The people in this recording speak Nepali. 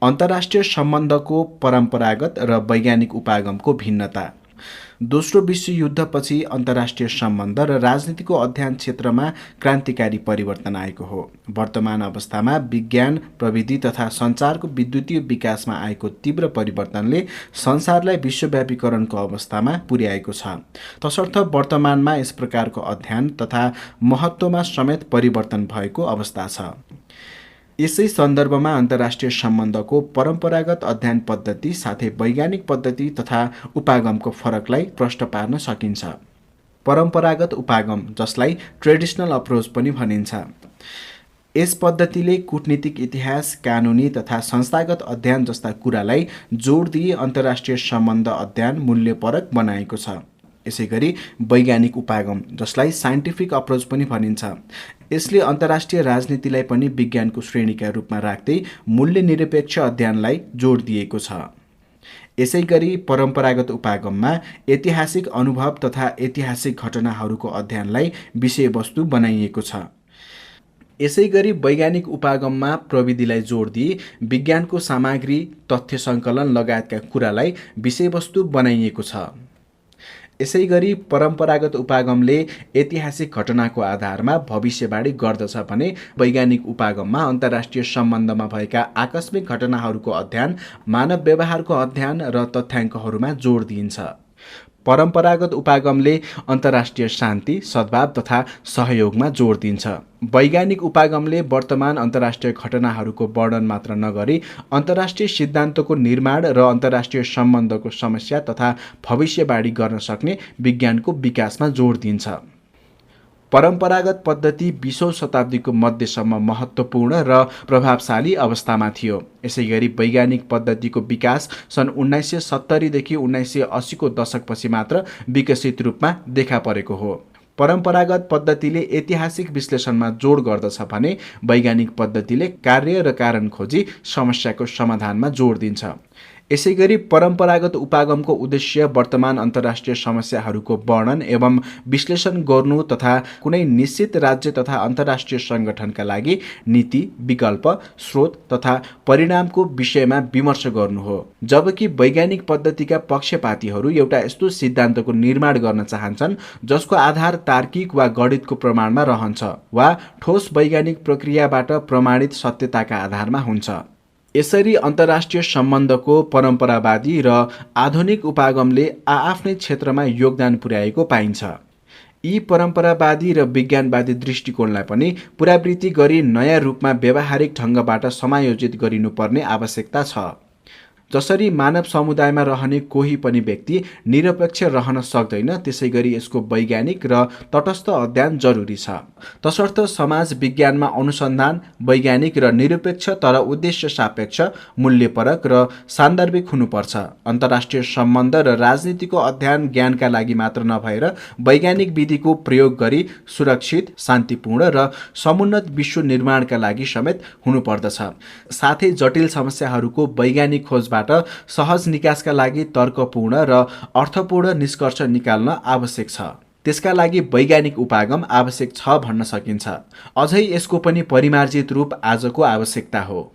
अन्तर्राष्ट्रिय सम्बन्धको परम्परागत र वैज्ञानिक उपागमको भिन्नता। दोस्रो विश्वयुद्धपछि अन्तर्राष्ट्रिय सम्बन्ध र राजनीतिको अध्ययन क्षेत्रमा क्रान्तिकारी परिवर्तन आएको हो। वर्तमान अवस्थामा विज्ञान, प्रविधि तथा सञ्चारको विद्युतीय विकासमा आएको तीव्र परिवर्तनले संसारलाई विश्वव्यापीकरणको अवस्थामा पुर्याएको छ। तसर्थ वर्तमानमा यस प्रकारको अध्ययन तथा महत्त्वमा समेत परिवर्तन भएको अवस्था छ। यसै सन्दर्भमा अन्तर्राष्ट्रिय सम्बन्धको परम्परागत अध्ययन पद्धति साथै वैज्ञानिक पद्धति तथा उपागमको फरकलाई प्रष्ट पार्न सकिन्छ। परम्परागत उपागम, जसलाई ट्रेडिसनल अप्रोच पनि भनिन्छ, यस पद्धतिले कूटनीतिक इतिहास, कानुनी तथा संस्थागत अध्ययन जस्ता कुरालाई जोड दिई अन्तर्राष्ट्रिय सम्बन्ध अध्ययन मूल्यपरक बनाएको छ। यसैगरी वैज्ञानिक उपागम, जसलाई साइन्टिफिक अप्रोच पनि भनिन्छ, यसले अन्तर्राष्ट्रिय राजनीतिलाई पनि विज्ञानको श्रेणीका रूपमा राख्दै मूल्य निरपेक्ष अध्ययनलाई जोड दिएको छ। यसैगरी परम्परागत उपागममा ऐतिहासिक अनुभव तथा ऐतिहासिक घटनाहरूको अध्ययनलाई विषयवस्तु बनाइएको छ। यसैगरी वैज्ञानिक उपागममा प्रविधिलाई जोड दिई विज्ञानको सामग्री, तथ्य सङ्कलन लगायतका कुरालाई विषयवस्तु बनाइएको छ। यसैगरी परम्परागत उपागमले ऐतिहासिक घटनाको आधारमा भविष्यवाणी गर्दछ भने वैज्ञानिक उपागममा अन्तर्राष्ट्रिय सम्बन्धमा भएका आकस्मिक घटनाहरूको अध्ययन, मानव व्यवहारको अध्ययन र तथ्याङ्कहरूमा जोड दिइन्छ। परम्परागत उपागमले अन्तर्राष्ट्रिय शान्ति, सद्भाव तथा सहयोगमा जोड दिन्छ। वैज्ञानिक उपागमले वर्तमान अन्तर्राष्ट्रिय घटनाहरूको वर्णन मात्र नगरी अन्तर्राष्ट्रिय सिद्धान्तको निर्माण र अन्तर्राष्ट्रिय सम्बन्धको समस्या तथा भविष्यवाणी गर्न सक्ने विज्ञानको विकासमा जोड दिन्छ। परम्परागत पद्धति 20औं शताब्दीको मध्यसम्म महत्त्वपूर्ण र प्रभावशाली अवस्थामा थियो। यसैगरी वैज्ञानिक पद्धतिको विकास सन् 1970 देखि 1980 को दशकपछि मात्र विकसित रूपमा देखा परेको हो। परम्परागत पद्धतिले ऐतिहासिक विश्लेषणमा जोड गर्दछ भने वैज्ञानिक पद्धतिले कार्य र कारण खोजी समस्याको समाधानमा जोड दिन्छ। यसैगरी परम्परागत उपागमको उद्देश्य वर्तमान अन्तर्राष्ट्रिय समस्याहरूको वर्णन एवं विश्लेषण गर्नु तथा कुनै निश्चित राज्य तथा अन्तर्राष्ट्रिय सङ्गठनका लागि नीति, विकल्प, स्रोत तथा परिणामको विषयमा विमर्श गर्नु हो। जबकि वैज्ञानिक पद्धतिका पक्षपातीहरू एउटा यस्तो सिद्धान्तको निर्माण गर्न चाहन्छन् जसको आधार तार्किक वा गणितको प्रमाणमा रहन्छ वा ठोस वैज्ञानिक प्रक्रियाबाट प्रमाणित सत्यताका आधारमा हुन्छ। यसरी अन्तर्राष्ट्रिय सम्बन्धको परम्परावादी र आधुनिक उपागमले आआफ्नै क्षेत्रमा योगदान पुर्याएको पाइन्छ। यी परम्परावादी र विज्ञानवादी दृष्टिकोणलाई पनि पुनरावृत्ति गरी नयाँ रूपमा व्यावहारिक ढङ्गबाट समायोजित गरिनुपर्ने आवश्यकता छ। जसरी मानव समुदायमा रहने कोही पनि व्यक्ति निरपेक्ष रहन सक्दैन, त्यसैगरी यसको वैज्ञानिक र तटस्थ अध्ययन जरुरी छ। तसर्थ समाज विज्ञानमा अनुसन्धान वैज्ञानिक र निरपेक्ष तर उद्देश्य सापेक्ष, मूल्यपरक र सान्दर्भिक हुनुपर्छ। अन्तर्राष्ट्रिय सम्बन्ध र राजनीतिको अध्ययन ज्ञानका लागि मात्र नभएर वैज्ञानिक विधिको प्रयोग गरी सुरक्षित, शान्तिपूर्ण र समुन्नत विश्व निर्माणका लागि समेत हुनुपर्दछ। साथै जटिल समस्याहरूको वैज्ञानिक खोजबाट सहज निकासका लागि तर्कपूर्ण र अर्थपूर्ण निष्कर्ष निकाल्न आवश्यक छ। त्यसका लागि वैज्ञानिक उपागम आवश्यक छ भन्न सकिन्छ। अझै यसको पनि परिमार्जित रूप आजको आवश्यकता हो।